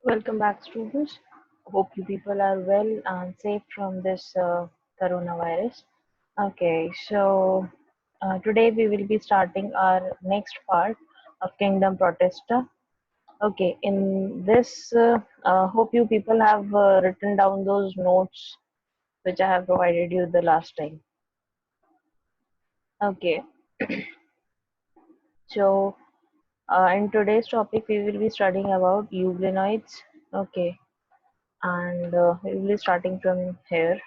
Welcome back, students. Hope you people are well and safe from this coronavirus. Okay, so today we will be starting our next part of Kingdom Protesta. Okay, in this, hope you people have written down those notes which I have provided you the last time. Okay, so in today's topic, we will be studying about euglenoids. Okay, and we will be starting from here.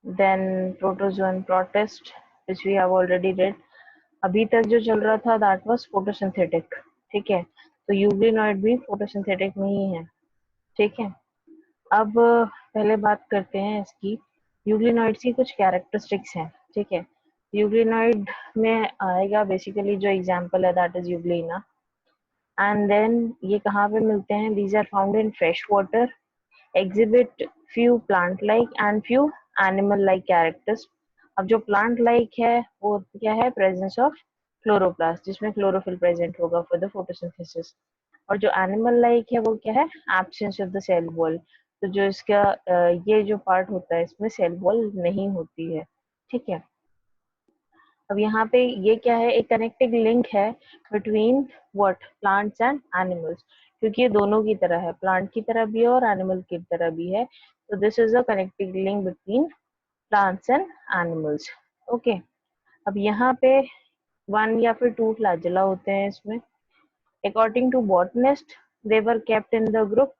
Then protozoan protist, which we have already read. अभी तक जो चल रहा था that was photosynthetic. ठीक है, तो euglenoid भी फोटोसिंथेटिक में ही है. ठीक है, अब पहले बात करते हैं इसकी. यूग्लिनॉइड्स की कुछ कैरेक्टरिस्टिक्स हैं. ठीक है, यूग्लिनॉइड में आएगा बेसिकली जो एग्जांपल है that is euglena. And then ये कहाँ पे मिलते हैं? These are found in fresh water, exhibit few plant like and few animal like characters. अब जो plant like है वो क्या है? presence of chloroplast, जिसमें chlorophyll present होगा for the photosynthesis. और जो animal like है वो क्या है? absence of the cell wall. तो जो इसका ये जो part होता है इसमें cell wall नहीं होती है. ठीक है, अब यहाँ पे ये क्या है? एक कनेक्टिंग लिंक है between what? Plants and animals, क्योंकि ये दोनों की तरह है, प्लांट की तरह भी है और एनिमल की तरह भी है. तो this is a connecting link between plants and animals. Okay, अब यहाँ पे वन या फिर टू फ्लैजेला होते हैं इसमें. According to botanist they were kept in the group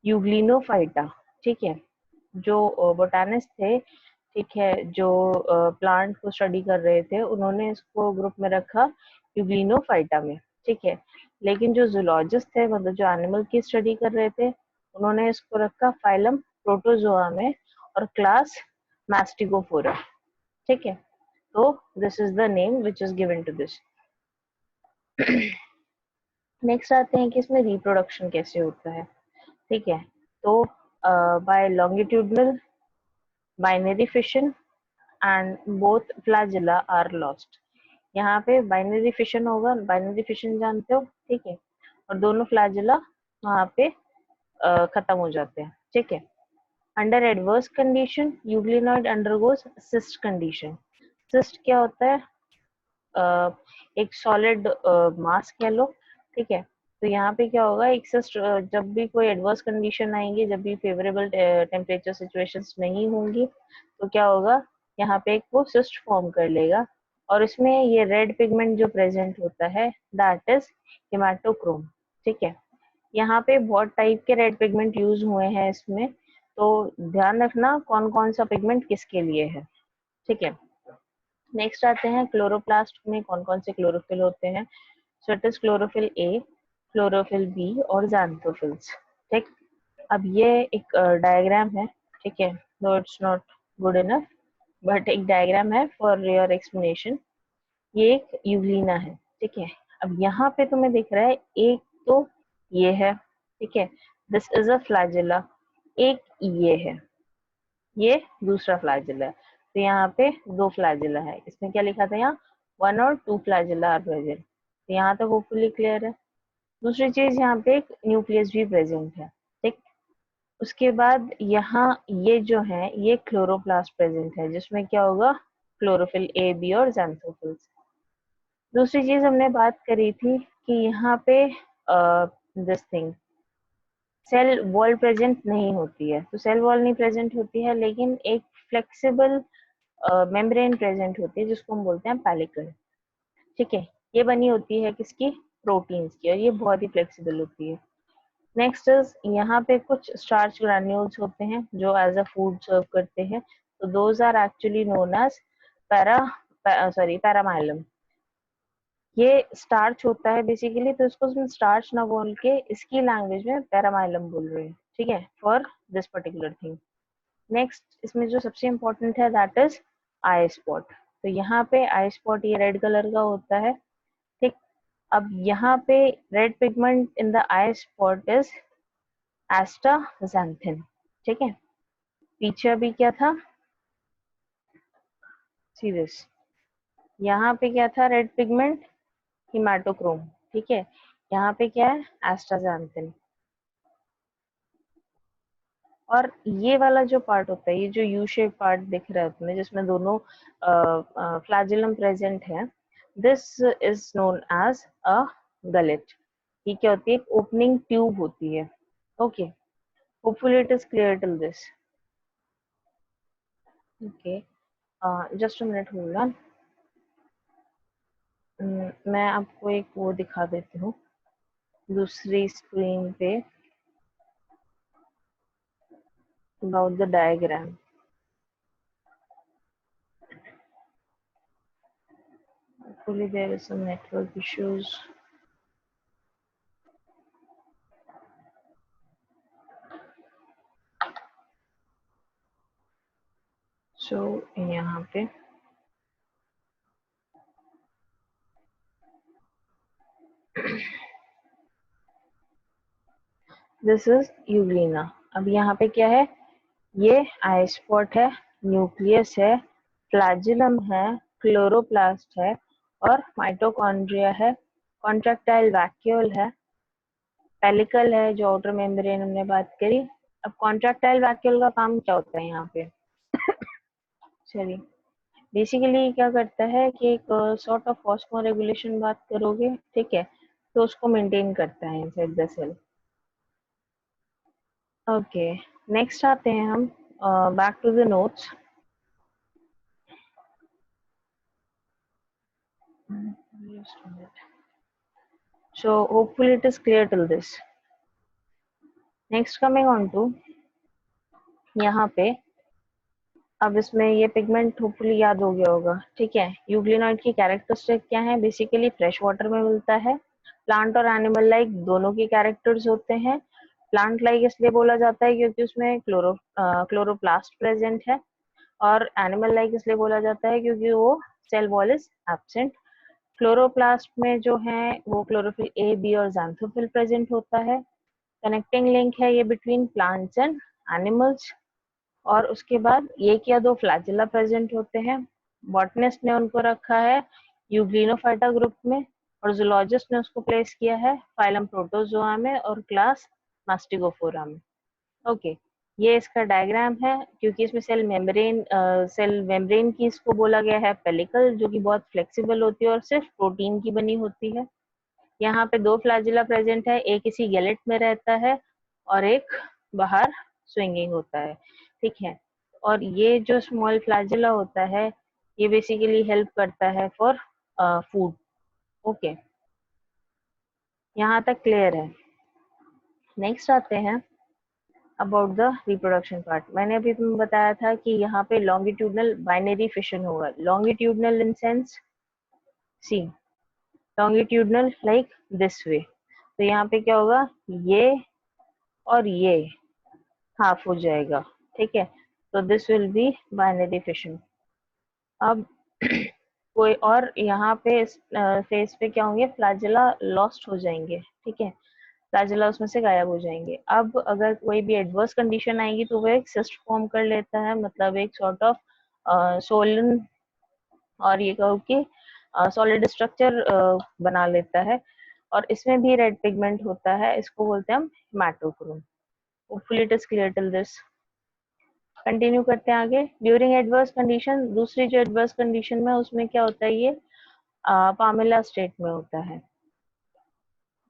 Euglenophyta. ठीक है, जो बोटानिस्ट थे, ठीक है, जो प्लांट को स्टडी कर रहे थे, उन्होंने इसको ग्रुप में रखा यूग्लिनोफाइटा में. ठीक है, लेकिन जो जूलॉजिस्ट थे, मतलब जो एनिमल की स्टडी कर रहे थे, उन्होंने इसको रखा फाइलम प्रोटोजोआ में और क्लास मैस्टिकोफोरा. ठीक है, तो this is the name which is given to this. Next आते हैं कि इसमें रिप्रोडक्शन कैसे होता है. ठीक है, तो by longitudinal binary fission and both flagella are lost. यहाँ पे बाइनरी फिशन होगा, बाइनरी फिशन जानते हो. ठीक है, और दोनों फ्लैजेला वहाँ पे खत्म हो जाते हैं. ठीक है, under adverse condition euglenoid undergoes cyst condition. Cyst क्या होता है? एक सॉलिड मास कह लो. ठीक है, तो यहाँ पे क्या होगा? एक सिस्ट, जब भी कोई एडवर्स कंडीशन आएंगे, जब भी फेवरेबल टेम्परेचर सिचुएशंस नहीं होंगी, तो क्या होगा? यहाँ पे एक वो सिस्ट फॉर्म कर लेगा और इसमें ये रेड पिगमेंट जो प्रेजेंट होता है दैट इज हेमाटोक्रोम. ठीक है, यहाँ पे बहुत टाइप के रेड पिगमेंट यूज हुए हैं इसमें, तो ध्यान रखना कौन कौन सा पिगमेंट किसके लिए है. ठीक है, नेक्स्ट आते हैं क्लोरोप्लास्ट में कौन कौन से क्लोरोफिल होते हैं. So it is chlorophyll A, chlorophyll B और ज़ैंथोफिल्स. ठीक, अब ये एक डायग्राम है. ठीक है, no it's not good enough, but एक डायग्राम है फॉर योर एक्सप्लेनेशन. ये एक यूग्लिना है. ठीक है, अब यहाँ पे तुम्हें दिख रहा है एक तो ये है. ठीक है, दिस इज अ फ्लैजेला. एक ये है, ये दूसरा फ्लैजेला है. तो यहाँ पे दो फ्लैजेला है. इसमें क्या लिखा था? यहाँ वन और टू फ्लैजेला आर प्रेजेंट. तो यहाँ तक होपफुली क्लियर है. दूसरी चीज, यहाँ पे एक न्यूक्लियस भी प्रेजेंट है. ठीक, उसके बाद यहाँ ये जो है ये क्लोरोप्लास्ट प्रेजेंट है, जिसमें क्या होगा? क्लोरोफिल ए, बी और ज़ैंथोफिल्स. दूसरी चीज हमने बात करी थी कि यहाँ पे this thing cell wall present नहीं होती है. तो सेल वॉल नहीं प्रेजेंट होती है, लेकिन एक फ्लेक्सिबल मेम्ब्रेन प्रेजेंट होती है जिसको हम बोलते हैं पेलिकल. ठीक है, ये बनी होती है किसकी? प्रोटीन्स की, और ये बहुत ही फ्लेक्सिबल होती है. नेक्स्ट इज यहाँ पे कुछ स्टार्च ग्रैन्यूल्स होते हैं जो एज अ फूड सर्व करते हैं. तो those are actually known as paramylum. ये स्टार्च होता है बेसिकली, तो इसको हम स्टार्च ना बोल के इसकी लैंग्वेज में पैरामाइलम बोल रहे हैं. ठीक है, for this particular thing. Next इसमें जो सबसे इम्पोर्टेंट है दैट इज आई स्पॉट. तो यहाँ पे आई स्पॉट ये रेड कलर का होता है. ठीक, अब यहाँ पे red pigment in the eye spot is astaxanthin. ठीक है, पीछे अभी क्या था? सी दिस, यहाँ पे क्या था? Red pigment, haematochrome. ठीक है, यहाँ पे क्या है? एस्टाक्सांथिन. और ये वाला जो पार्ट होता है, ये जो यू शेप पार्ट दिख रहा है तुम्हें, जिसमें दोनों फ्लैजिलम प्रेजेंट है, this is known as a gullet. ये क्या होती है? एक ओपनिंग ट्यूब होती है। Okay, hopefully it is clear till this. Okay, just a minute, hold on. मैं आपको एक वो दिखा देती हूँ दूसरी स्क्रीन पे about the diagram. Hopefully there is some network issues. So यहाँ पे दिस इज यूग्लिना। अब यहाँ पे क्या है? ये आई स्पॉट है, न्यूक्लियस है, फ्लैजिलम है, क्लोरोप्लास्ट है और माइटोकॉन्ड्रिया है, कॉन्ट्रैक्टाइल वैक्यूल है, पेलिकल है, जो आउटर मेम्ब्रेन हमने बात करी। अब कॉन्ट्रैक्टाइल वैक्यूल का काम क्या होता है यहाँ पे? चलिए, बेसिकली क्या करता है कि एक सॉर्ट ऑफ ऑस्मोरेगुलेशन बात करोगे, ठीक है, तो उसको मेंटेन करता है inside the cell. Okay, next आते हैं हम back to the notes. Just a minute. So hopefully it is clear till this. Next coming on to यहाँ पे, अब इसमें ये पिगमेंट होपफुली याद हो गया होगा, ठीक है। यूग्लिनॉइड की कैरेक्टरिस्टिक क्या है? बेसिकली फ्रेश वाटर में मिलता है। प्लांट और एनिमल लाइक दोनों की कैरेक्टर्स होते हैं। प्लांट लाइक इसलिए बोला जाता है क्योंकि उसमें क्लोरोप्लास्ट प्रेजेंट है, और एनिमल लाइक इसलिए बोला जाता है क्योंकि वो cell wall is absent. Chloroplast में जो है वो क्लोरोफिल ए, बी और ज़ैंथोफिल प्रेजेंट होता है। कनेक्टिंग लिंक है ये बिटवीन प्लांट्स एंड एनिमल्स। और उसके बाद एक या दो फ्लैजिला प्रेजेंट होते हैं। बॉटनिस्ट ने उनको रखा है यूग्लिनोफाइटा ग्रुप में, और जूलॉजिस्ट ने उसको प्लेस किया है फाइलम प्रोटोजोआ में और क्लास मास्टिगोफोरा में। ओके, ये इसका डायग्राम है। क्योंकि इसमें सेल मेम्ब्रेन की इसको बोला गया है पेलिकल, जो कि बहुत फ्लेक्सिबल होती है और सिर्फ प्रोटीन की बनी होती है। यहाँ पे दो फ्लैजिला प्रेजेंट है, एक इसी गैलेट में रहता है और एक बाहर स्विंगिंग होता है, ठीक है। और ये जो स्मॉल फ्लैजिला होता है, ये बेसिकली हेल्प करता है फॉर फूड। ओके, यहाँ तक क्लियर है। नेक्स्ट आते हैं अबाउट द रिप्रोडक्शन पार्ट। मैंने अभी तुम्हें बताया था कि यहाँ पे लॉन्गिट्यूडनल बाइनरी फिशन होगा। Longitudinal in sense, see, longitudinal like this way. तो यहाँ पे क्या होगा? ये और ये हाफ हो जाएगा, ठीक है। तो this will be binary fission. अब कोई और यहाँ पे इस फेस पे क्या होंगे? फ्लैजिला लॉस्ट हो जाएंगे, ठीक है, फ्लैजिला उसमें से गायब हो जाएंगे। अब अगर कोई भी एडवर्स कंडीशन आएगी तो वो एक सिस्ट फॉर्म कर लेता है, मतलब एक सॉर्ट ऑफ सोलन, और ये कहो कि सॉलिड स्ट्रक्चर बना लेता है। और इसमें भी रेड पिगमेंट होता है, इसको बोलते हैं हम haematochrome. Hopefully it is clear till this. Continue करते हैं आगे। ड्यूरिंग एडवर्स कंडीशन, दूसरी जो एडवर्स कंडीशन में उसमें क्या होता है? ये पामेला स्टेट में होता है।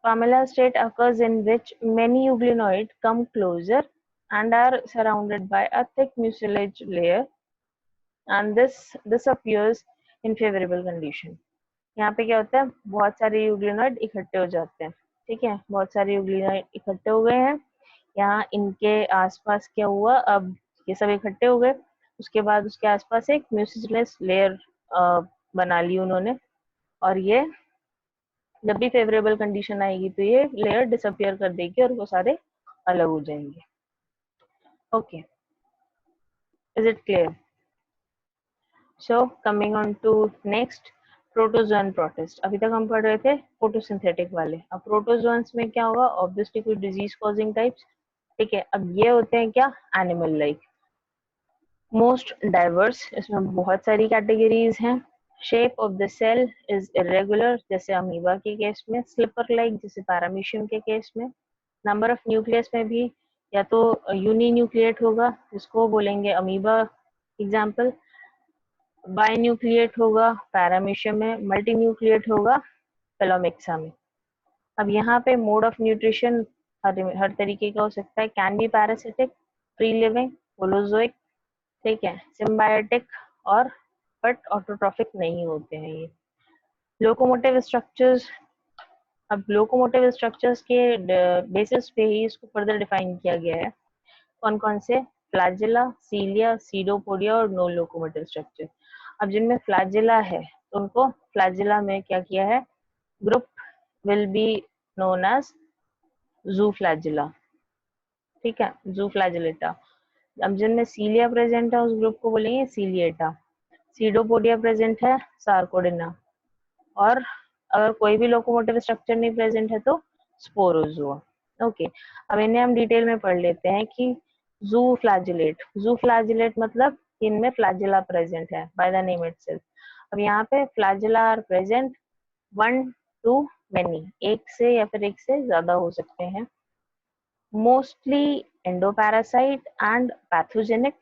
Pamela state occurs in which many euglenoids come closer and are surrounded by a thick mucilage layer, and this appears in favorable condition. यहाँ पे क्या होता है? बहुत सारे यूग्लिनॉइड इकट्ठे हो जाते हैं, ठीक है, बहुत सारे यूग्लिनॉइड इकट्ठे हो गए हैं। यहाँ इनके आसपास क्या हुआ? अब ये सब इकट्ठे हो गए, उसके बाद उसके आसपास एक म्यूसिलेज लेयर बना ली उन्होंने, और ये जब भी फेवरेबल कंडीशन आएगी तो ये लेयर डिसअपियर कर देगी और वो सारे अलग हो जाएंगे। Okay, is it clear? So coming on to next, protozoan protist. अभी तक हम पढ़ रहे थे फोटोसिंथेटिक वाले। अब प्रोटोजोन्स में क्या होगा? ऑब्वियसली कोई डिजीज कॉजिंग टाइप्स, ठीक है। अब ये होते हैं क्या? एनिमल लाइक, मोस्ट डाइवर्स, इसमें बहुत सारी कैटेगरीज हैं। Shape of the cell is irregular, जैसे अमीबा के केस में, स्लिपर लाइक जैसे पैरामीशियम के केस में। नंबर ऑफ न्यूक्लियस में भी या तो यूनिन्यूक्लिएट होगा, इसको बोलेंगे अमीबा एग्जाम्पल, बाइन्यूक्लिएट होगा पैरामीशियम में, मल्टीन्यूक्लिएट होगा पेलोमिक्सा में। अब यहाँ पे मोड ऑफ न्यूट्रिशन हर तरीके का हो सकता है, can be parasitic, free living, holozoic, ठीक है, सिम्बायोटिक, और बट ऑटोट्रॉफिक नहीं होते हैं ये। लोकोमोटिव स्ट्रक्चर्स, अब लोकोमोटिव स्ट्रक्चर्स के बेसिस पे ही इसको फर्दर डिफाइन किया गया है। कौन कौन से? फ्लैजिला, सीलिया, सीडोपोडिया और नो लोकोमोटिव स्ट्रक्चर। अब जिनमें फ्लैजिला है तो उनको फ्लैजिला में क्या किया है, group will be known as zooflagella, ठीक है, जूफ्लैजिलेटा। अब जिनमें सीलिया प्रेजेंट है उस ग्रुप को बोलेंगे सीलिएटा। सीडोपोडिया प्रेजेंट है, सार्कोडिना। और अगर कोई भी लोकोमोटिव स्ट्रक्चर नहीं प्रेजेंट है तो स्पोरोजोआ। ओके, अब इन्हें हम डिटेल में पढ़ लेते हैं कि जू फ्लैजिलेट मतलब इनमें फ्लैजिला प्रेजेंट है बाय द नेम इटसेल्फ। अब यहाँ पे flagella are present one to many, एक से या फिर एक से ज्यादा हो सकते हैं, मोस्टली एंडोपैरासाइट एंड पैथोजेनिक,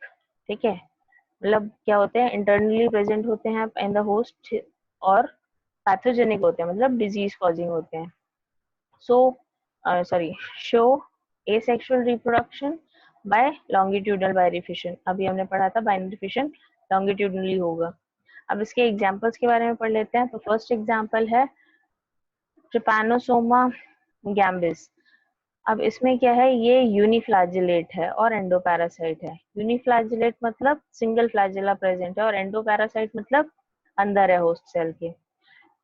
ठीक है, मतलब क्या होते हैं, इंटरनली प्रेजेंट होते हैं इन द होस्ट, और पैथोजेनिक होते हैं मतलब डिजीज कॉजिंग होते हैं। So sorry, show asexual reproduction by longitudinal binary fission. अभी हमने पढ़ा था बाइनरी फिशन लॉन्गिट्यूडनली होगा। अब इसके एग्जांपल्स के बारे में पढ़ लेते हैं। तो फर्स्ट एग्जांपल है ट्रिपैनोसोमा गैम्बिस। अब इसमें क्या है, ये यूनिफ्लैजिलेट है और एंडोपैरासाइट है। यूनिफ्लैजिलेट मतलब सिंगल फ्लैजिला प्रेजेंट है, और एंडोपैरासाइट मतलब अंदर है होस्ट सेल के।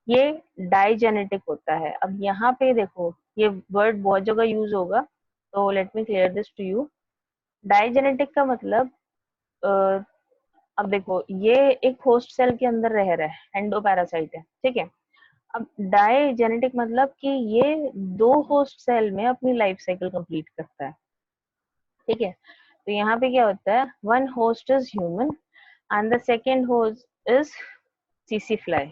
ये डाइजेनेटिक होता है। अब यहाँ पे देखो, ये वर्ड बहुत जगह यूज होगा, तो let me clear this to you. Digenetic का मतलब अब देखो, ये एक होस्ट सेल के अंदर रह रहा है, एंडोपैरासाइट है, ठीक है। अब डाइजेनेटिक मतलब कि ये दो होस्ट सेल में अपनी लाइफ साइकिल कंप्लीट करता है, ठीक है। तो यहाँ पे क्या होता है, one host is human and the second host is CC fly.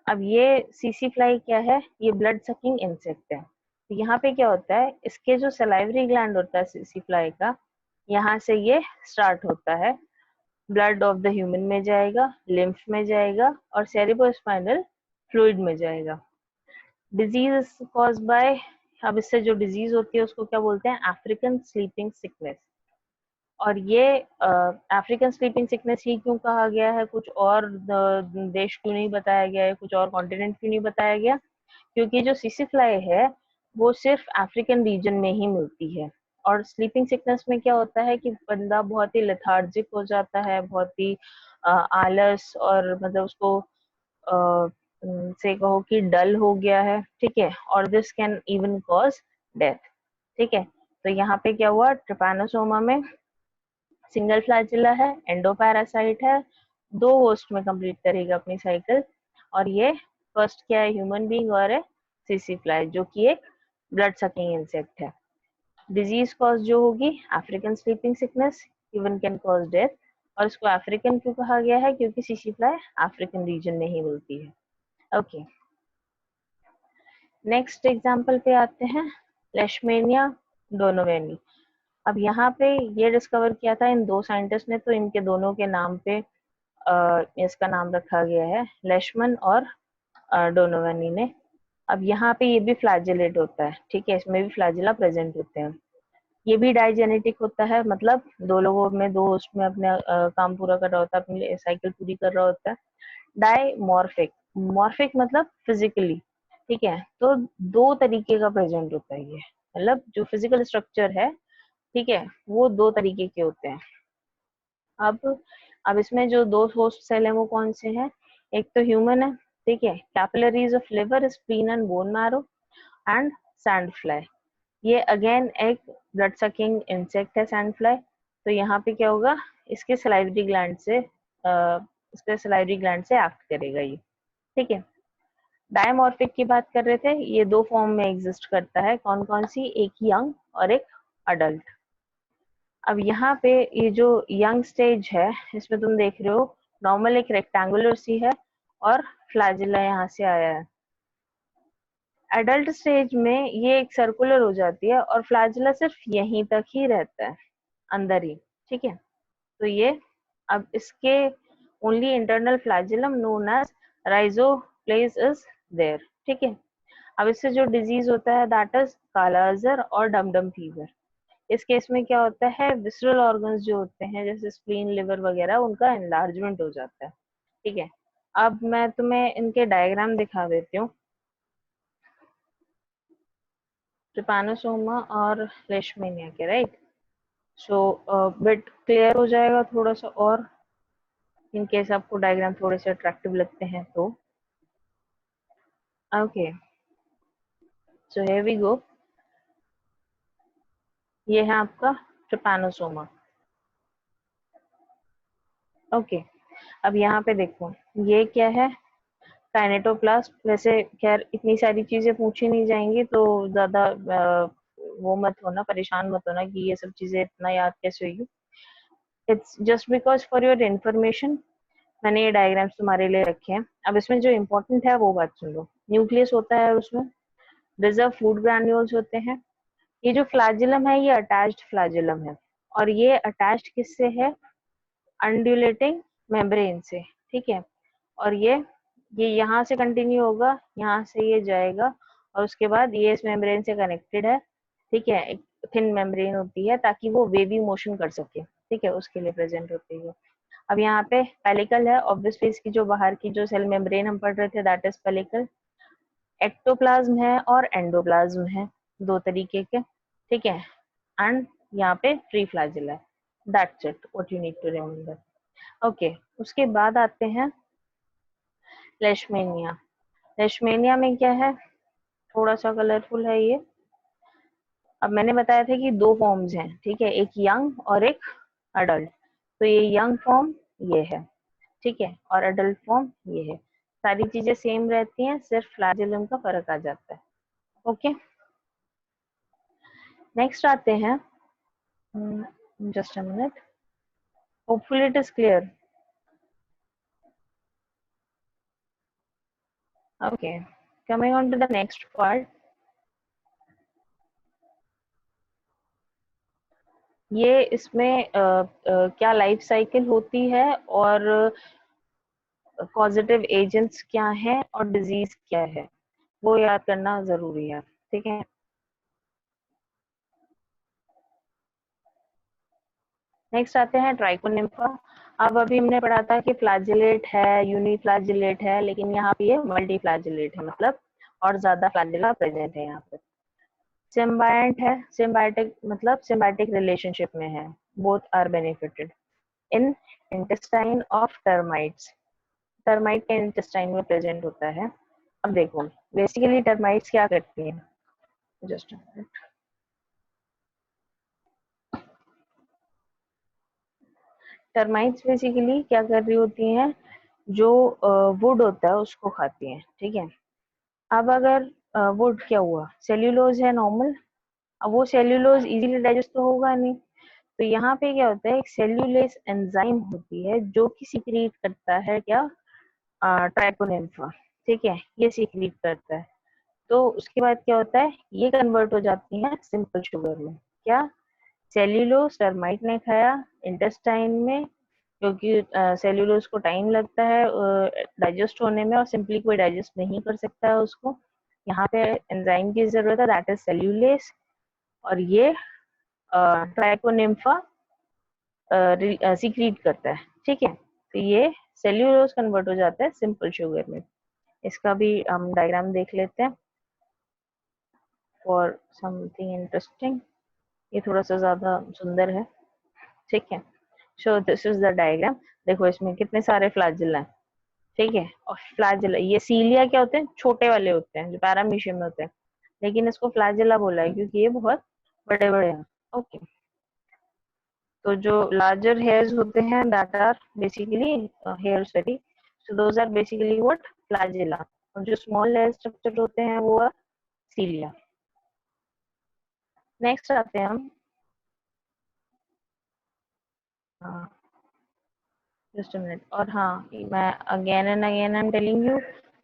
अब ये सीसी फ्लाई क्या है, ये ब्लड सकिंग इंसेक्ट है। तो यहाँ पे क्या होता है, इसके जो सलाइवरी ग्लैंड होता है सीसी फ्लाई का, यहाँ से ये स्टार्ट होता है, ब्लड ऑफ द ह्यूमन में जाएगा, लिम्फ में जाएगा, और सेरेब्रोस्पाइनल फ्लूइड में जाएगा। डिजीज कॉज बाय, अब इससे जो डिजीज होती है उसको क्या बोलते हैं, अफ्रीकन स्लीपिंग सिकनेस। और ये अफ्रीकन स्लीपिंग सिकनेस ही क्यों कहा गया है, कुछ और देश क्यों नहीं बताया गया है, कुछ और कॉन्टिनेंट क्यों नहीं बताया गया, क्योंकि जो सीसी फ्लाई है वो सिर्फ अफ्रीकन रीजन में ही मिलती है। और स्लीपिंग सिकनेस में क्या होता है कि बंदा बहुत ही लेथार्जिक हो जाता है, बहुत ही आलस, और मतलब उसको से कहो कि डल हो गया है, ठीक है, और this can even cause death, ठीक है। तो यहाँ पे क्या हुआ, ट्रिपैनोसोमा में सिंगल फ्लैजिला है, एंडोपैरासाइट है, दो होस्ट में कंप्लीट करेगा अपनी साइकिल, और ये फर्स्ट क्या है, ह्यूमन बीइंग, और है सीसी फ्लाई जो कि एक ब्लड सकिंग इंसेक्ट है। डिजीज कॉज जो होगी African sleeping sickness, even can cause death. और इसको अफ्रीकन क्यों कहा गया है, क्योंकि सीसी फ्लाई अफ्रीकन रीजन में ही मिलती है। ओके, नेक्स्ट एग्जाम्पल पे आते हैं, लेशमेनिया डोनोवेनी। अब यहाँ पे ये डिस्कवर किया था इन दो साइंटिस्ट ने, तो इनके दोनों के नाम पे इसका नाम रखा गया है, लेशमन और डोनोवेनी ने। अब यहाँ पे ये भी फ्लैजिलेट होता है, ठीक है, इसमें भी फ्लैजिला प्रेजेंट होते हैं। ये भी डाइजेनेटिक होता है, मतलब दो लोगों में, दो होस्ट में अपने काम पूरा कर रहा होता है, अपनी साइकिल पूरी कर रहा होता है। डाइमॉर्फिक, मॉर्फिक मतलब फिजिकली, ठीक है, तो दो तरीके का प्रेजेंट होता है ये, मतलब जो फिजिकल स्ट्रक्चर है, ठीक है, वो दो तरीके के होते हैं। अब इसमें जो दो होस्ट सेल है वो कौन से हैं, एक तो ह्यूमन है, ठीक है, capillaries of liver, spleen and bone marrow, and sand fly. ये अगेन एक ब्लड सकिंग इंसेक्ट है सैंड फ्लाई। तो यहाँ पे क्या होगा, इसके सलाइवरी ग्लैंड से एक्ट करेगा ये, ठीक है। डायमॉर्फिक की बात कर रहे थे, ये दो फॉर्म में एग्जिस्ट करता है, कौन कौन सी, एक यंग और एक अडल्ट। अब यहाँ पे ये जो यंग स्टेज है, इसमें तुम देख रहे हो नॉर्मल एक रेक्टेंगुलर सी है, और फ्लैजिला यहाँ से आया है, एडल्ट स्टेज में ये एक सर्कुलर हो जाती है और फ्लैजिला सिर्फ यहीं तक ही रहता है, अंदर ही, ठीक है। तो ये अब इसके only internal flagellum known as rhizoplast is there, ठीक है। अब इससे जो डिजीज होता है दैट इज काला अजहर और डमडम फीवर। इस केस में क्या होता है, विसरल ऑर्गन्स जो होते हैं जैसे स्प्लीन, लिवर वगैरह, उनका एनलार्जमेंट हो जाता है, ठीक है। अब मैं तुम्हें इनके डायग्राम दिखा देती हूँ, ट्रिपैनोसोमा और लेशमेनिया के, राइट। सो बिट क्लियर हो जाएगा थोड़ा सा, और इन केस आपको डायग्राम थोड़े से अट्रैक्टिव लगते हैं तो okay. So here we go, ये है आपका ट्रिपैनोसोमा, ओके। अब यहाँ पे देखो ये क्या है, काइनेटोप्लास्ट। वैसे खैर इतनी सारी चीजें पूछी नहीं जाएंगी तो ज्यादा वो मत होना, परेशान मत होना कि ये सब चीजें इतना याद कैसे हुई। It's just because for your information मैंने ये डायग्राम्स तुम्हारे लिए रखे हैं। अब इसमें जो इम्पोर्टेंट है वो बात सुन लो। न्यूक्लियस होता है, उसमें रिजर्व फूड ग्रैन्यूल्स होते हैं। ये जो फ्लैजिलम है ये अटैच्ड फ्लैजिलम है, और ये अटैच्ड किससे है, अंडुलेटिंग मेम्ब्रेन से, ठीक है। और ये यहाँ से कंटिन्यू होगा, यहाँ से ये जाएगा, और उसके बाद ये इस मेम्ब्रेन से कनेक्टेड है, ठीक है। एक थिन मेम्ब्रेन होती है ताकि वो वेवी मोशन कर सके, ठीक है, उसके लिए प्रेजेंट होती है। अब यहाँ पे पेलिकल है, ऑब्वियसली इसकी जो बाहर की जो सेल मेम्ब्रेन हम पढ़ रहे थे दैट इज पेलिकल। एक्टोप्लाज्म है और एंडोप्लाज्म है, दो तरीके के, ठीक है। एंड यहाँ पे फ्री फ्लैजिला है, that's it what you need to remember, okay. उसके बाद आते हैं लेशमेनिया। लेशमेनिया में क्या है, थोड़ा सा कलरफुल है ये। अब मैंने बताया था कि दो फॉर्म्स हैं, ठीक है, एक यंग और एक अडल्ट। तो ये यंग फॉर्म ये है, ठीक है, और अडल्ट फॉर्म ये है। सारी चीजें सेम रहती हैं, सिर्फ फ्लैजिलम का फर्क आ जाता है, ओके। नेक्स्ट आते हैं, just a minute, hopefully it is clear, okay. Coming on to the next part, ये इसमें क्या लाइफ साइकिल होती है और पॉजिटिव एजेंट्स क्या है और डिजीज क्या है, वो याद करना जरूरी है, ठीक है। नेक्स्ट आते हैं ट्राइकोनिम्फा। अब अभी हमने पढ़ा था कि फ्लैजिलेट है, यूनिफ्लैजिलेट है, लेकिन यहाँ पे ये मल्टी फ्लैजिलेट है, मतलब और ज्यादा फ्लैजिला प्रेजेंट है यहाँ पे। सिम्बायंट है, सिम्बायोटिक मतलब सिम्बायोटिक रिलेशनशिप में है, both are benefited in intestine of termites. Termite के इंटेस्टाइन में प्रेजेंट होता है। अब देखो बेसिकली टर्माइट्स क्या करती हैं, जस्ट टर्माइट्स बेसिकली क्या कर रही होती हैं, जो वुड होता है उसको खाती हैं, ठीक है। अब अगर वुड क्या हुआ, सेल्यूलोज है नॉर्मल, अब वो सेल्यूलोज इजीली डाइजेस्ट तो होगा नहीं, तो यहाँ पे क्या होता है, एक सेल्यूलेज एंजाइम होती है जो कि सीक्रेट करता है क्या, ट्राइकोनिम्फा, ठीक है, ये सीक्रेट करता है। तो उसके बाद क्या होता है, ये कन्वर्ट हो जाती है सिंपल शुगर में, क्या, सेल्यूलोज टर्माइट ने खाया इंटेस्टाइन में, क्योंकि सेल्यूलोज को टाइम लगता है डाइजेस्ट होने में, और सिंपली कोई डाइजेस्ट नहीं कर सकता है उसको। यहाँ पे एंजाइम की जरूरत है, दैट इज सेल्यूलेज, और ये ट्राइकोनिम्फा सीक्रेट करता है, ठीक है। तो ये सेल्यूलोज कन्वर्ट हो जाता है सिंपल शुगर में। इसका भी हम डायग्राम देख लेते हैं फॉर समथिंग इंटरेस्टिंग, ये थोड़ा सा ज्यादा सुंदर है, ठीक है। सो दिस इज द डायग्राम। देखो इसमें कितने सारे फ्लैजिला हैं, ठीक है, और फ्लैजिला, ये सीलिया क्या होते हैं, छोटे वाले होते हैं जो पैरामीशियम में होते हैं, लेकिन इसको फ्लैजिला बोला है क्योंकि ये बहुत बड़े बड़े हैं, ओके। तो जो लार्जर हेयर्स होते हैं that are basically hair, sorry, so those are basically what, flagella, और जो स्मॉल हेयर स्ट्रक्चर होते हैं वो आर सीलिया। नेक्स्ट आते हैं हम, जस्ट अ मिनट, और हाँ, मैं again and again I am telling you,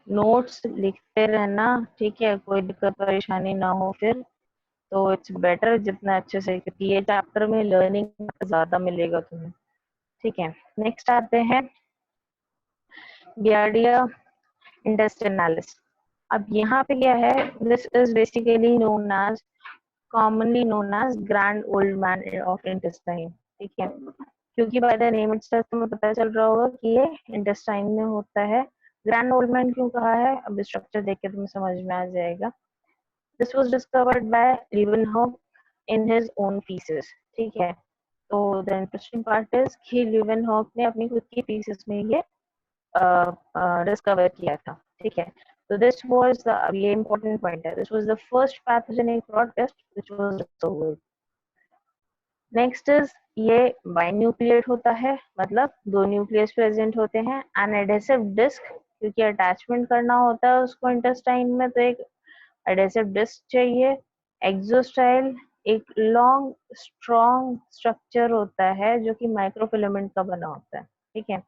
notes लिखते रहना, ठीक है, कोई दिक्कत परेशानी ना हो फिर, तो इट्स बेटर जितना अच्छे से, क्योंकि ये चैप्टर में लर्निंग ज्यादा मिलेगा तुम्हें, ठीक है। नेक्स्ट आते हैं गियार्डिया इंटेस्टिनालिस। अब यहाँ पे क्या है, this is basically known as, commonly known as grand old man of intestine, ठीक है, क्योंकि बाय द नेम इटसेल्फ तुम्हें पता चल रहा होगा कि ये इंटेस्टाइन में होता है। ग्रैंड ओल्ड मैन क्यों कहा है, अब स्ट्रक्चर देख के तुम्हें समझ में आ जाएगा। This was discovered bye Leeuwenhoek in his own pieces, ठीक है। तो द इंटरेस्टिंग पार्ट इज कि लीवेनहॉक ने अपनी खुद की पीसेस में ये डिस्कवर किया था, ठीक है। तो दिस वाज द, ये इंपॉर्टेंट पॉइंट है, this was the first pathogenic protist which was discovered. Next is, ये बाइन्यूक्लिएट होता है, मतलब दो न्यूक्लियस प्रेजेंट होते हैं। एन एडेसिव डिस्क, क्योंकि अटैचमेंट करना होता है उसको इंटेस्टाइन में, तो एक एडेसिव डिस्क चाहिए। एक्सोस्टाइल, एक लॉन्ग स्ट्रॉन्ग स्ट्रक्चर होता है जो कि माइक्रोफिलामेंट का बना होता है, ठीक है।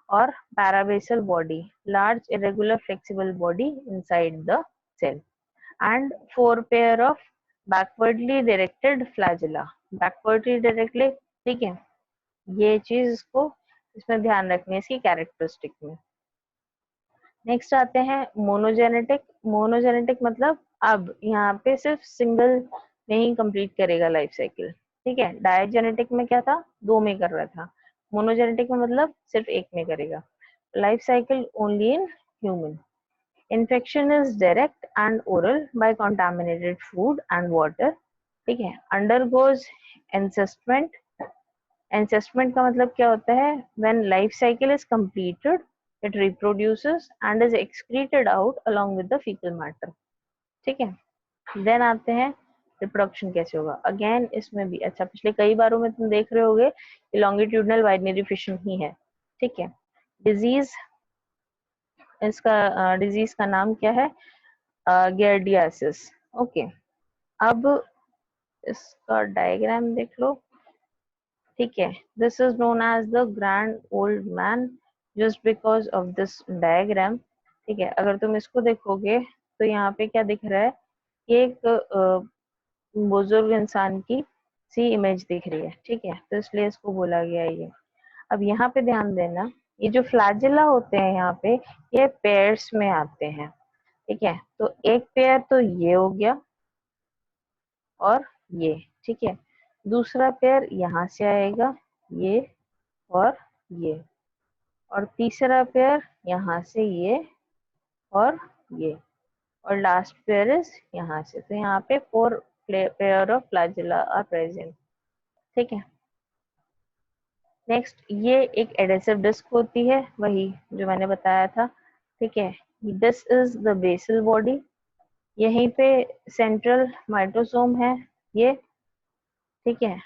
और parabasal body, large irregular flexible body inside the cell, and four pair of backwardly directed flagella, backwardly directly, ठीक है। ये चीज इसको इसमें ध्यान रखनी है इसकी कैरेक्टरिस्टिक में। नेक्स्ट आते हैं मोनोजेनेटिक। मोनोजेनेटिक मतलब अब यहाँ पे सिर्फ सिंगल में ही कंप्लीट करेगा लाइफ साइकिल, ठीक है। डायजेनेटिक में क्या था, दो में कर रहा था। मोनोजेनेटिक में मतलब सिर्फ एक में करेगा। Life cycle only in human. Infection is direct and oral by contaminated food and water, ठीक है। Undergoes encystment. Encystment का मतलब क्या होता है, when life cycle is completed, it reproduces and is excreted out along with the fecal matter, ठीक है। Then आते हैं रिप्रोडक्शन कैसे होगा। अगेन इसमें भी, अच्छा पिछले कई बारों में तुम देख रहे होगे लॉन्गिट्यूडनल बाइनरी फिशन ही है, ठीक है। डिजीज, इसका डिजीज का नाम क्या है, गियर्डियासिस, ओके। अब इसका डायग्राम देख लो, ठीक है। This is known as the grand old man just because of this diagram, ठीक है। अगर तुम इसको देखोगे तो यहाँ पे क्या दिख रहा है, ये एक बुजुर्ग इंसान की सी इमेज दिख रही है, ठीक है, तो इसलिए इसको बोला गया है ये। अब यहाँ पे ध्यान देना, ये जो फ्लैजिला होते हैं यहाँ पे, ये पेयर्स में आते हैं, ठीक है। तो एक पेयर तो ये हो गया और ये, ठीक है। दूसरा पेयर यहाँ से आएगा, ये और ये। और तीसरा पेयर यहाँ से ये और ये। और लास्ट पेयर इज यहाँ से। तो यहाँ पे four pair of flagella are present, ठीक है। नेक्स्ट, ये एक एडेसिव डिस्क होती है, वही जो मैंने बताया था, ठीक है। This is the basal body, यहीं पे सेंट्रल माइटोसोम है ये, ठीक है।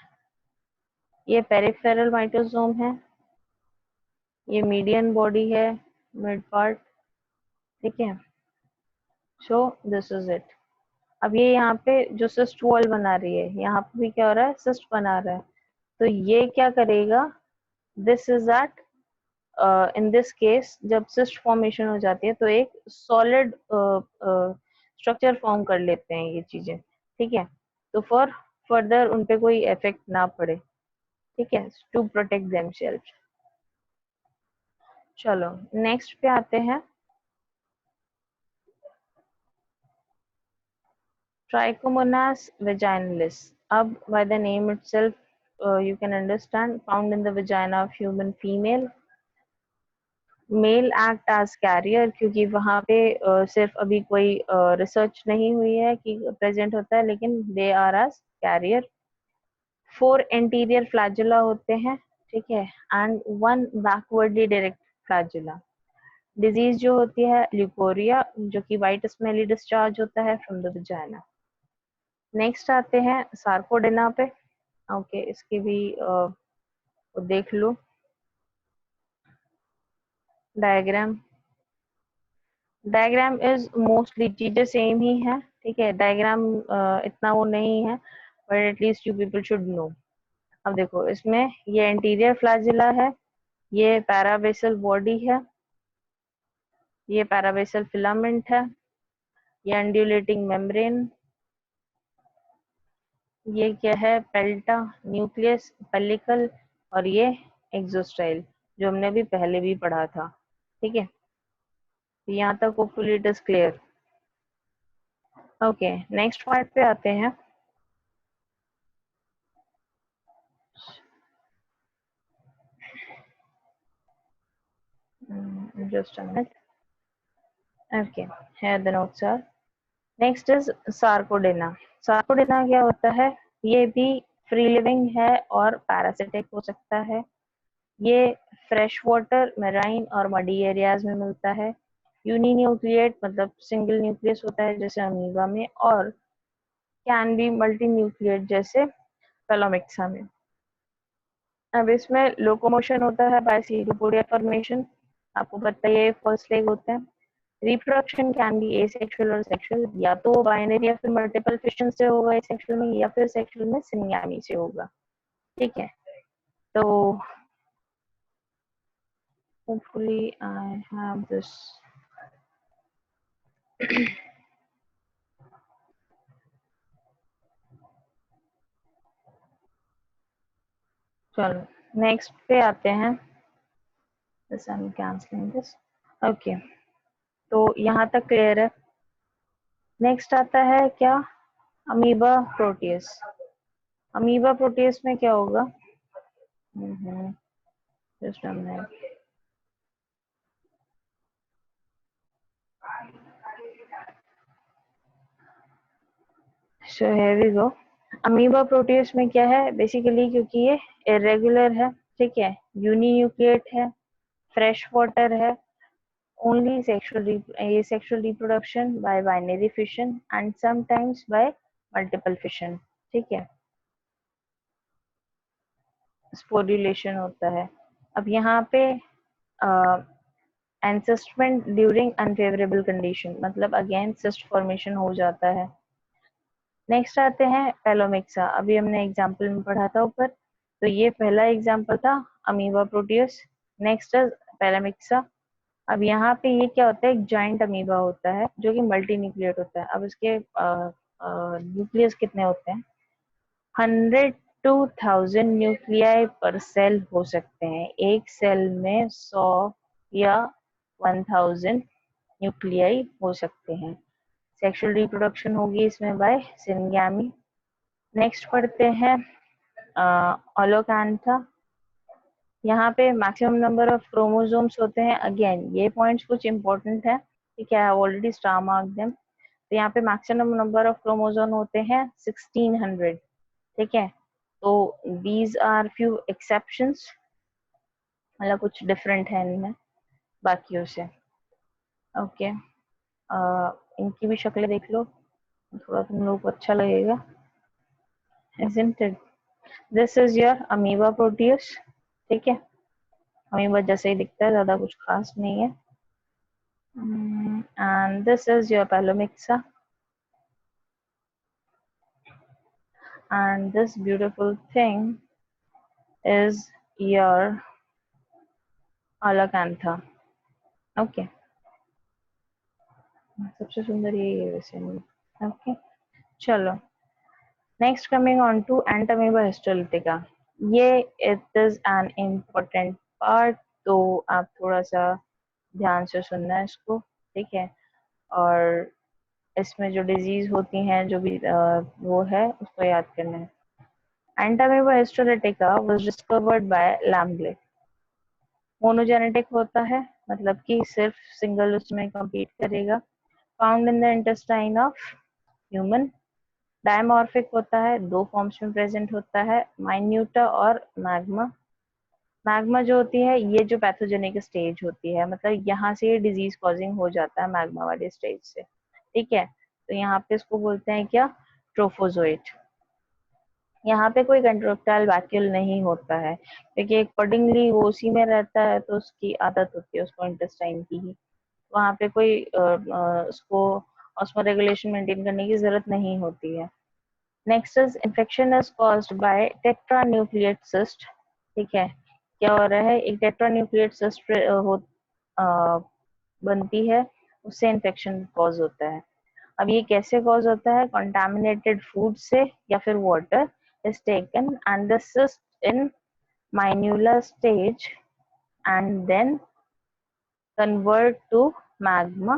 ये पेरिफेरल माइटोसोम है, ये मीडियन बॉडी है, मिड पार्ट, ठीक है। सो दिस इज इट। अब ये यहाँ पे जो सिस्ट वॉल बना रही है, यहाँ पे भी क्या हो रहा है, सिस्ट बना रहा है। तो ये क्या करेगा, this is that, in this case जब सिस्ट फॉर्मेशन हो जाती है तो एक सॉलिड स्ट्रक्चर फॉर्म कर लेते हैं ये चीजें, ठीक है। तो फॉर फर्दर उन पे कोई इफेक्ट ना पड़े, ठीक है, टू प्रोटेक्ट देमसेल्फ। चलो नेक्स्ट पे आते हैं, Trichomonas vaginalis. Ab, by the name itself, you can understand, found in the vagina of human female. Male act as carrier, क्योंकि वहाँ पे सिर्फ अभी कोई रिसर्च नहीं हुई है कि प्रेजेंट होता है, लेकिन they are as carrier. 4 anterior flagella होते हैं, ठीक है, and 1 backwardly direct flagella. Disease जो होती है ल्यूकोरिया, जो कि व्हाइट स्मेली डिस्चार्ज होता है फ्रॉम द वजाइना। नेक्स्ट आते हैं सार्कोडेना पे, ओके, इसकी भी देख लो डायग्राम। डायग्राम इज मोस्टली चीजें सेम ही है, ठीक है। डायग्राम इतना वो नहीं है, but at least you people should know. अब देखो इसमें ये एंटीरियर फ्लैजिला है, ये पैराबेसल बॉडी है, ये पैराबेसल फिलामेंट है, ये अंड्यूलेटिंग मेम्ब्रेन, ये क्या है, पेल्टा, न्यूक्लियस, पेलिकल, और ये एक्सोस्टाइल, जो हमने अभी पहले भी पढ़ा था। ठीक है, तो यहाँ तक hopefully it is clear. Okay, next part पे आते हैं। Just a minute. Okay, here the notes are. Next is Sarcodina. Sarcodina क्या होता है? ये भी फ्री लिविंग है और पैरासिटिक हो सकता है। ये फ्रेश वाटर, मेराइन और मडी एरियाज में मिलता है। यूनिन्यूक्लिएट मतलब सिंगल न्यूक्लियस होता है जैसे अमीबा में, और कैन बी मल्टी न्यूक्लिएट जैसे पेलोमिक्सा में। अब इसमें लोकोमोशन होता है बाय सीडोपोडिया फॉर्मेशन, आपको पता है ये फर्स्ट लेग होता है। रिप्रोडक्शन कैन बी एसेक्सुअल और सेक्सुअल, या तो बाइनरी या फिर मल्टीपल फिशन से होगा एसेक्सुअल में, या फिर सेक्सुअल में सिंगैमी से होगा। ठीक है, तो होपफुली आई हैव दिस। चलो नेक्स्ट पे आते हैं। Cancelling this. ओके, तो यहाँ तक क्लियर है। नेक्स्ट आता है क्या? Amoeba Proteus. अमीबा प्रोटियस में क्या होगा? Just a minute. So here we go. Amoeba proteus में क्या है बेसिकली, क्योंकि ये इरेगुलर है, ठीक है, यूनिन्यूक्लिएट है, फ्रेश वाटर है, only sexual reproduction by binary fission and sometimes bye multiple fission. ठीक है, स्पोरुलेशन होता है। अब यहाँ पे एंसेस्टमेंट ड्यूरिंग अनफेवरेबल कंडीशन, मतलब अगेन सिस्ट फॉर्मेशन हो जाता है। नेक्स्ट आते हैं पेलोमिक्सा। अभी हमने एग्जाम्पल में पढ़ा था ऊपर, तो ये पहला एग्जाम्पल था Amoeba proteus. Next is Pelomyxa. अब यहाँ पे ये क्या होता है, एक जॉइंट अमीबा होता है जो कि मल्टी न्यूक्लिएट होता है। अब इसके न्यूक्लियस कितने होते हैं? 100 to 1000 न्यूक्लियाई पर सेल हो सकते हैं। एक सेल में 100 या 1000 न्यूक्लियाई हो सकते हैं। सेक्सुअल रिप्रोडक्शन होगी इसमें बाय सिंगैमी। नेक्स्ट पढ़ते हैं ओलोकांथा। यहाँ पे मैक्सिमम नंबर ऑफ क्रोमोसोम्स होते हैं। अगेन ये पॉइंट्स कुछ इंपॉर्टेंट है, ठीक है, I already star mark them. तो यहाँ पे मैक्सिमम नंबर ऑफ क्रोमोसोम होते हैं 1600। ठीक है, तो दीज आर फ्यू एक्सेप्शंस, मतलब कुछ डिफरेंट है इनमें बाकियों से। ओके, इनकी भी शक्लें देख लो, थोड़ा तुम लोग को अच्छा लगेगा, isn't it? This is your amoeba proteus। ठीक है, अमीबा जैसे ही दिखता है, ज्यादा कुछ खास नहीं है। And this is your Palomixa, and this beautiful thing is your Alacantha। Okay, सबसे सुंदर यही है वैसे में। ओके, चलो next coming on to Entamoeba histolytica. ये it is an important part, तो आप थोड़ा सा ध्यान से सुनना है इसको, ठीक है। और इसमें जो डिजीज होती हैं, जो भी वो है, उसको याद करना है। Entamoeba histolytica was discovered by Lambl. Monogenetic होता है, मतलब कि सिर्फ सिंगल उसमें कम्पीट करेगा। Found in the intestine of human. Dimorphic होता है, दो फॉर्म्स में प्रेजेंट होता है, माइन्यूटा और मैग्मा। मैग्मा जो होती है, ये जो पैथोजेनिक स्टेज होती है, मतलब यहाँ से ये डिजीज कॉजिंग हो जाता है मैग्मा वाले स्टेज से। ठीक है, तो यहाँ पे इसको बोलते हैं क्या? ट्रोफोजोइट। यहाँ पे कोई कंट्रोक्टाइल वैक्यूल नहीं होता है, क्योंकि अकॉर्डिंगली वो उसी में रहता है, तो उसकी आदत होती है उसको इंटेस्टाइन की ही। वहाँ पे कोई उसको ऑस्मोरेगुलेशन मेंटेन करने की जरूरत नहीं होती है। Next is infection is caused by tetranucleate cyst. ठीक है, क्या हो रहा है, एक टेट्रान्यूक्लिएट सिस्ट बनती है उससे इन्फेक्शन कॉज होता है। अब ये कैसे कॉज होता है? कंटामिनेटेड फूड से या फिर water is taken and the cyst in minular stage and then convert to magma,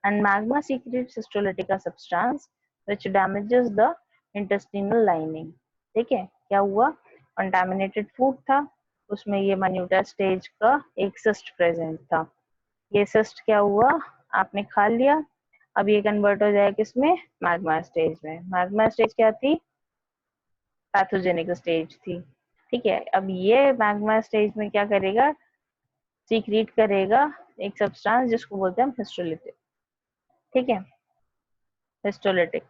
and magma secretes histolytica substance which damages the intestinal lining। ठीक है, क्या हुआ? कंटामिनेटेड फूड था, उसमें ये माइन्यूटा स्टेज का एक सिस्ट प्रेजेंट था। ये सिस्ट क्या हुआ? आपने खा लिया, अब ये कन्वर्ट हो जाएगा किसमें? मैग्मा स्टेज में। मैग्मा स्टेज क्या थी? पैथोजेनिक स्टेज थी। ठीक है, अब ये मैग्मा स्टेज में क्या करेगा? सीक्रेट करेगा एक सब्सटेंस जिसको बोलते हैं हम हिस्टोलिटिक। ठीक है, हिस्टोलिटिक।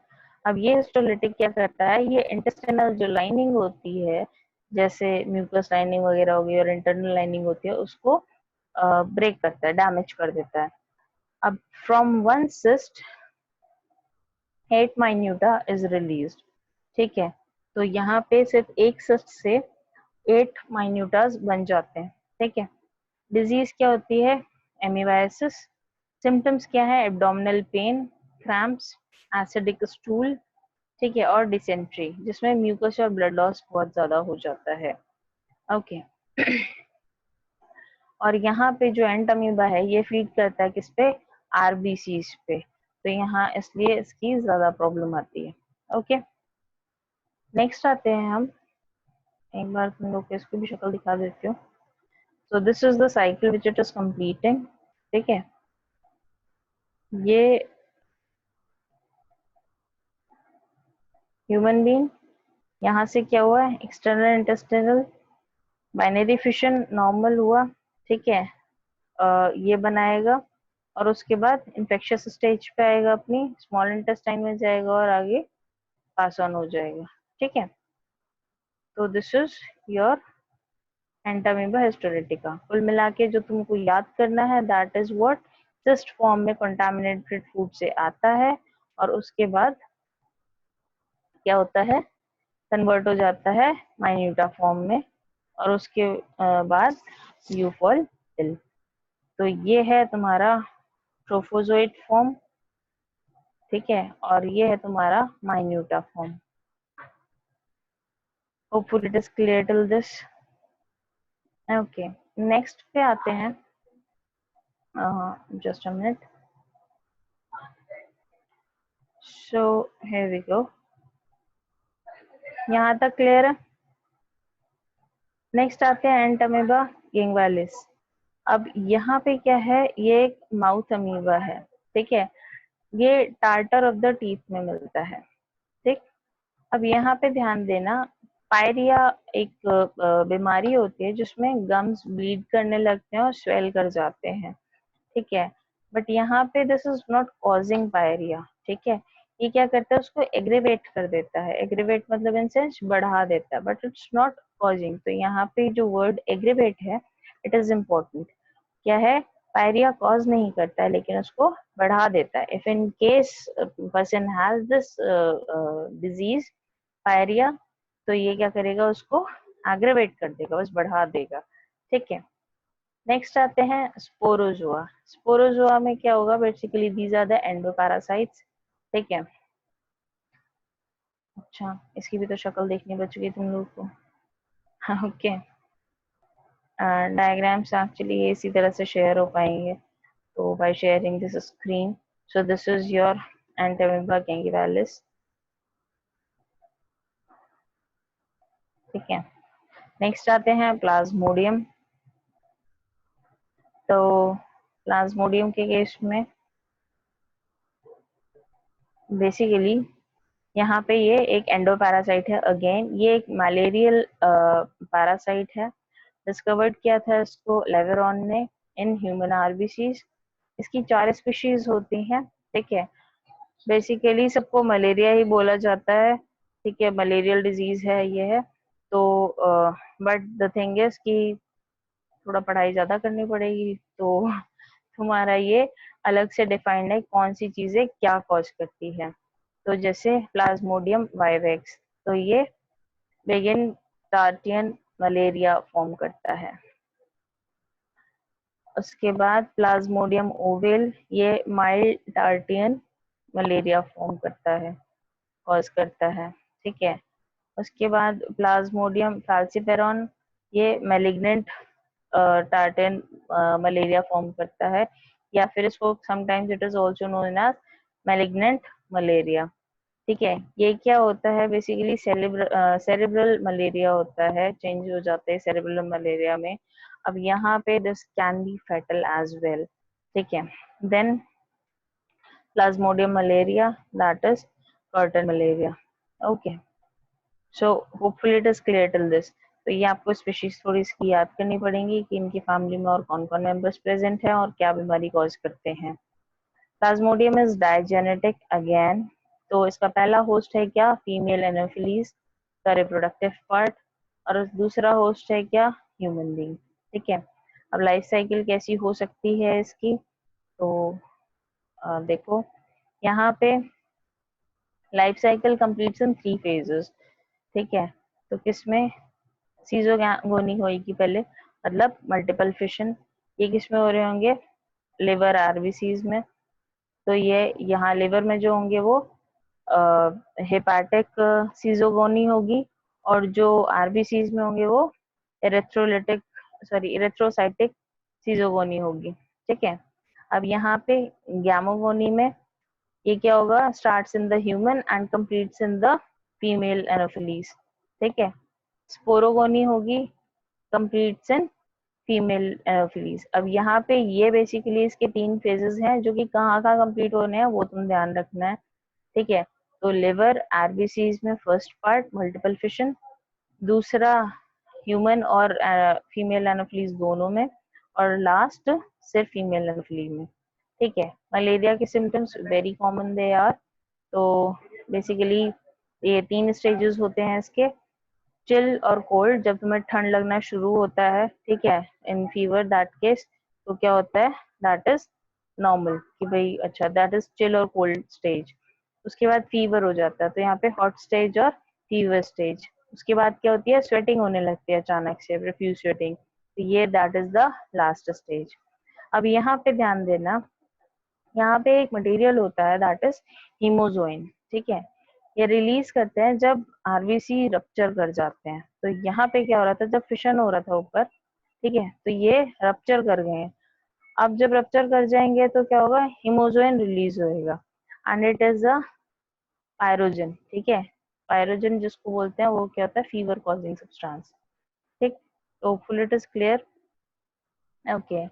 अब ये हिस्टोलिटिक क्या करता है? ये इंटेस्टिनल जो लाइनिंग होती है, जैसे म्यूकस लाइनिंग वगैरह होगी और इंटरनल लाइनिंग होती है, उसको ब्रेक करता है, डैमेज कर देता है। अब from one cyst 8 minuta is released. ठीक है, तो यहाँ पे सिर्फ एक सिस्ट से 8 माइन्यूटास बन जाते हैं। ठीक है, डिजीज क्या होती है? एमीबायसिस। सिम्टम्स क्या है? Abdominal pain, cramps, acidic stool, ठीक है, और डिसेंट्री, जिसमें म्यूकस और ब्लड लॉस बहुत ज्यादा हो जाता है। ओके और यहाँ पे जो एंट अमीबा है ये फीड करता है किस पे? आरबीसीज पे, तो यहाँ इसलिए इसकी ज्यादा प्रॉब्लम आती है। ओके, नेक्स्ट आते हैं हम, एक बार तुम लोग को इसकी भी शक्ल दिखा देती हूँ। सो this is the cycle which it is completing. ठीक है, ये ह्यूमन बीइंग, यहाँ से क्या हुआ है? External intestinal binary fission normal हुआ। ठीक है, ये बनाएगा और उसके बाद इन्फेक्शियस स्टेज पे आएगा, अपनी स्मॉल इंटेस्टाइन में जाएगा और आगे पास ऑन हो जाएगा। ठीक है, तो this is your Entamoeba histolytica. कुल मिला के जो तुमको याद करना है, that is what cyst form में कंटामिनेटेड फूड से आता है और उसके बाद क्या होता है? कन्वर्ट हो जाता है माइन्यूटा फॉर्म में और उसके बाद यू फॉल इल। तो ये है तुम्हारा ट्रोफोजोइट फॉर्म। ठीक है, और ये है तुम्हारा minuta form. Hopefully it is clear till this. Okay, next पे आते हैं। Just a minute. So here we go, यहाँ तक क्लियर है? नेक्स्ट आते हैं एंटामीबा गिंगवालिस। अब यहाँ पे क्या है? ये एक माउथ अमीबा है। ठीक है, ये टार्टर ऑफ द टीथ में मिलता है। ठीक, अब यहाँ पे ध्यान देना, पायरिया एक बीमारी होती है जिसमें गम्स ब्लीड करने लगते हैं और स्वेल कर जाते हैं। ठीक है, बट यहाँ पे this is not causing pyorrhoea. ठीक है, ये क्या करता है? उसको एग्रीवेट कर देता है। एग्रीवेट मतलब इन सेंस बढ़ा देता है, बट इट्स नॉट कॉजिंग। तो यहाँ पे जो वर्ड एग्रीवेट है, इट इज इम्पोर्टेंट। क्या है? पायरिया कॉज नहीं करता है लेकिन उसको बढ़ा देता है। If in case person has this disease pyorrhoea, तो ये क्या करेगा? उसको एग्रेवेट कर देगा, बस बढ़ा देगा। ठीक है, नेक्स्ट आते हैं स्पोरोजोआ। स्पोरोजोआ में क्या होगा? Basically these are the endoparasites. ठीक है, अच्छा इसकी भी तो शक्ल देखनी बच गई तुम लोग को। ओके, डायग्राम्स एक्चुअली इसी तरह से शेयर हो पाएंगे, तो by sharing this screen. So this is your Entamoeba gingivalis. ठीक है, नेक्स्ट आते हैं प्लाज्मोडियम। तो प्लाज्मोडियम के केस में बेसिकली यहाँ पे ये एक एंडोपैरासाइट है। अगेन ये एक मलेरियल पैरासाइट है। डिस्कवर्ड किया था इसको लेवेरॉन ने इन ह्यूमन आरबीसीज। इसकी 4 स्पीशीज होती हैं। ठीक है, बेसिकली सबको मलेरिया ही बोला जाता है। ठीक है, मलेरियल डिजीज है ये है। तो बट द थिंग इज कि थोड़ा पढ़ाई ज्यादा करनी पड़ेगी, तो तुम्हारा ये अलग से डिफाइंड है कौन सी चीजें क्या कॉज करती है। तो जैसे प्लाज्मोडियम वाइवेक्स, तो ये बेगिन टार्टियन मलेरिया फॉर्म करता है। उसके बाद प्लाज्मोडियम ओवेल, ये माइल्ड टार्टियन मलेरिया फॉर्म करता है, कॉज करता है, ठीक है। उसके बाद प्लाज्मोडियम फाल्सिपेरॉन, ये मैलिग्नेंट टार्टियन मलेरिया फॉर्म करता है, या फिर इसको sometimes it is also known as malignant malaria, ठीक है। ये क्या होता है बेसिकली, सेरेब्रल मलेरिया होता है, चेंज हो जाता है सेरेब्रल मलेरिया में। अब यहाँ पे this can be fatal as well, ठीक है। Then plasmodium malaria, that is quartan malaria, okay. So hopefully it is clear till this. तो ये आपको स्पीशीज थोड़ी इसकी याद करनी पड़ेंगी कि इनकी फैमिली में और कौन कौन मेंबर्स प्रेजेंट हैं और क्या बीमारी कॉज करते हैं। प्लाज्मोडियम इज डायजेनेटिक अगेन, तो इसका पहला होस्ट है क्या, फीमेल एनोफिलीज का रिप्रोडक्टिव पार्ट, और दूसरा होस्ट है क्या, ह्यूमन बीइंग, ठीक है। अब लाइफ साइकिल कैसी हो सकती है इसकी, तो देखो यहाँ पे लाइफ साइकिल कंप्लीट्स इन 3 phases, ठीक है। तो किसमें सीजोगोनी होगी पहले, मतलब मल्टीपल फिशन, ये किसमें हो रहे होंगे, लिवर आरबीसीज में। तो ये यहाँ लिवर में जो होंगे वो हेपाटिक सीजोगोनी होगी, और जो आरबीसीज में होंगे वो इरेथ्रोलिटिक इरेथ्रोसाइटिक सीजोगोनी होगी, ठीक है। अब यहाँ पे गैमोगोनी में ये क्या होगा, starts in the human and completes in the female anopheles, ठीक है। स्पोरोगोनी होगी, कंप्लीट्स इन फीमेल एनोफिलीज। अब यहाँ पे ये बेसिकली इसके 3 फेजेस हैं, जो कि कहाँ कहाँ कंप्लीट होने हैं वो तुम ध्यान रखना है, ठीक है। तो लिवर आरबीसीज में फर्स्ट पार्ट मल्टीपल फिशन, दूसरा ह्यूमन और फीमेल एनोफिलीज दोनों में, और लास्ट सिर्फ फीमेल एनोफिली में, ठीक है। मलेरिया के symptoms very common they are, तो बेसिकली ये 3 स्टेजेस होते हैं इसके, चिल और कोल्ड, जब तुम्हें ठंड लगना शुरू होता है, ठीक है, इन फीवर दैट केस, तो क्या होता है, दैट इज नॉर्मल कि भाई अच्छा, दैट इज चिल और कोल्ड स्टेज। उसके बाद फीवर हो जाता है, तो यहाँ पे हॉट स्टेज और फीवर स्टेज। उसके बाद क्या होती है, स्वेटिंग होने लगती है अचानक से, प्रोफ्यूज स्वेटिंग, तो ये that is the last stage. अब यहाँ पे ध्यान देना, यहाँ पे एक मटेरियल होता है दैट इज हीमोजोइन, ठीक है। ये रिलीज करते हैं जब आरबीसी रप्चर कर जाते हैं। तो यहाँ पे क्या हो रहा था, जब फिशन हो रहा था ऊपर, ठीक है, तो ये रप्चर कर गए हैं। अब जब रप्चर कर जाएंगे तो क्या होगा, हीमोजोइन रिलीज होएगा, and it is a pyrogen, ठीक है। पायरोजन जिसको बोलते हैं वो क्या होता है, फीवर कॉजिंग सब्सटेंस, ठीक। तो hopefully it is clear, okay.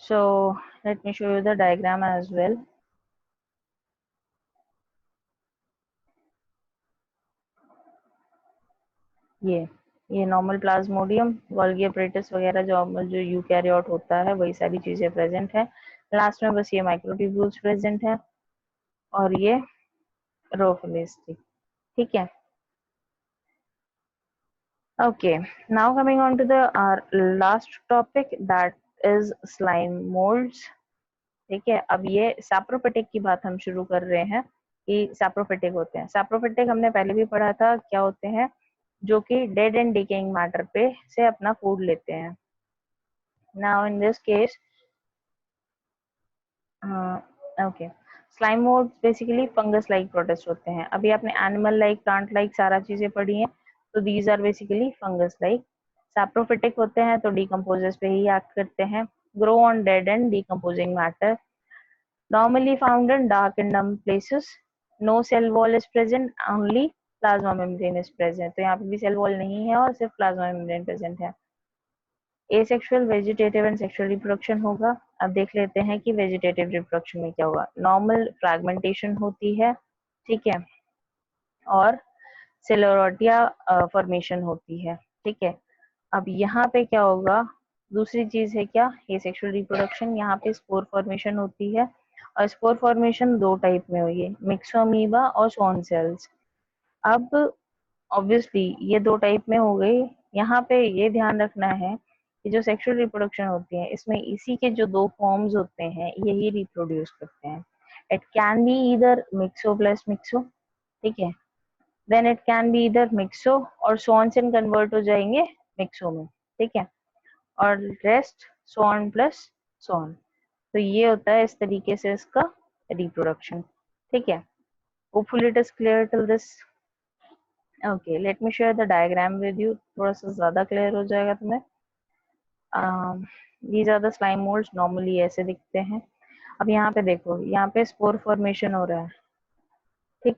So let me show you the diagram as well. ये नॉर्मल प्लाज्मोडियम, गोल्गी अपरेटस वगैरह जो यूकैरियोट होता है वही सारी चीजें प्रेजेंट है। लास्ट में बस ये माइक्रोट्यूब्यूल्स प्रेजेंट है, और ये रोफिलिस थी, ठीक है। Okay, now coming on to the last topic, that is slime moulds, ठीक है। अब ये सैप्रोफिटिक की बात हम शुरू कर रहे हैं कि सैप्रोफिटिक होते हैं। सैप्रोफिटिक हमने पहले भी पढ़ा था, क्या होते हैं, जो कि डेड एंड डिकेइंग मैटर पे से अपना फूड लेते हैं। Now in this case, okay, slime modes basically fungus like protist होते हैं। अभी आपने एनिमल लाइक, प्लांट लाइक सारा चीजें पढ़ी हैं, तो these are basically fungus like. Saprophytic होते हैं तो डिकम्पोजर्स पे ही एक्ट करते हैं, grow on dead and decomposing matter, normally found in dark and damp places, no cell wall is present, only plasma membrane is present। तो यहाँ पे भी सेल वॉल नहीं है और सिर्फ प्लाज्मा मेम्ब्रेन प्रेजेंट है। Asexual, vegetative and sexual reproduction होगा। अब देख लेते हैं कि वेजिटेटिव रिप्रोडक्शन में क्या होगा। नॉर्मल फ्रैगमेंटेशन होती है, ठीक है, और सेलोरोटिया फॉर्मेशन होती है, ठीक है। अब यहाँ पे क्या होगा, दूसरी चीज है क्या, ये सेक्सुअल रिप्रोडक्शन, यहाँ पे स्पोर फॉर्मेशन होती है, और स्पोर फॉर्मेशन 2 टाइप में हुई है, मिक्सोमीबा और स्वॉन सेल्स। अब ऑब्वियसली ये 2 टाइप में हो गई। यहाँ पे ये ध्यान रखना है कि जो सेक्सुअल रिप्रोडक्शन होती है इसमें इसी के जो 2 फॉर्म्स होते हैं यही रिप्रोड्यूस करते हैं। It can be either myxo plus myxo, ठीक है, देन इट कैन बी इधर मिक्सो और स्वॉन सेल कन्वर्ट हो जाएंगे मिक्सो में, ठीक है, और rest so on plus so on. तो ये होता है इस तरीके से इसका रिप्रोडक्शन। ठीक है, hopefully it is clear till this. Okay, let me share the diagram with you, थोड़ा सा ज्यादा क्लियर हो जाएगा तुम्हें। These are the slime moulds, normally ऐसे दिखते हैं। अब यहाँ पे देखो, यहाँ पे स्पोर फॉर्मेशन हो रहा है। ठीक,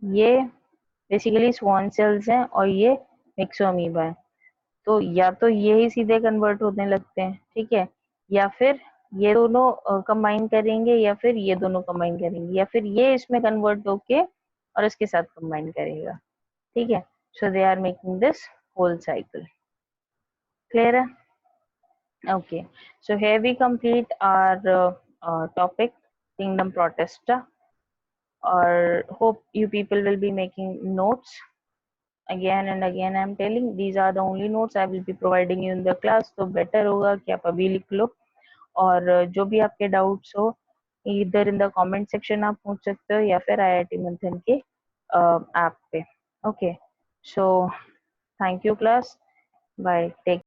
ये बेसिकली स्वॉन सेल्स हैं और ये मिक्सोअमीबा है। तो या तो ये ही सीधे कन्वर्ट होने लगते हैं, ठीक है, या फिर ये दोनों कंबाइन करेंगे, या फिर ये दोनों कंबाइन करेंगे, या फिर ये इसमें कन्वर्ट होके और इसके साथ कंबाइन करेगा। ठीक है, so they are making this whole cycle. Clear है? Okay, so here we complete our topic, Kingdom Protesta, or hope you people will be making notes again and again. I'm telling these are the only notes I will be providing you in the class, तो better होगा कि आप अभी लिख लो, और जो भी आपके डाउट्स हो इधर इन द कमेंट सेक्शन आप पूछ सकते हो, या फिर IIT मंथन के ऐप पे। Okay, so thank you class, bye, take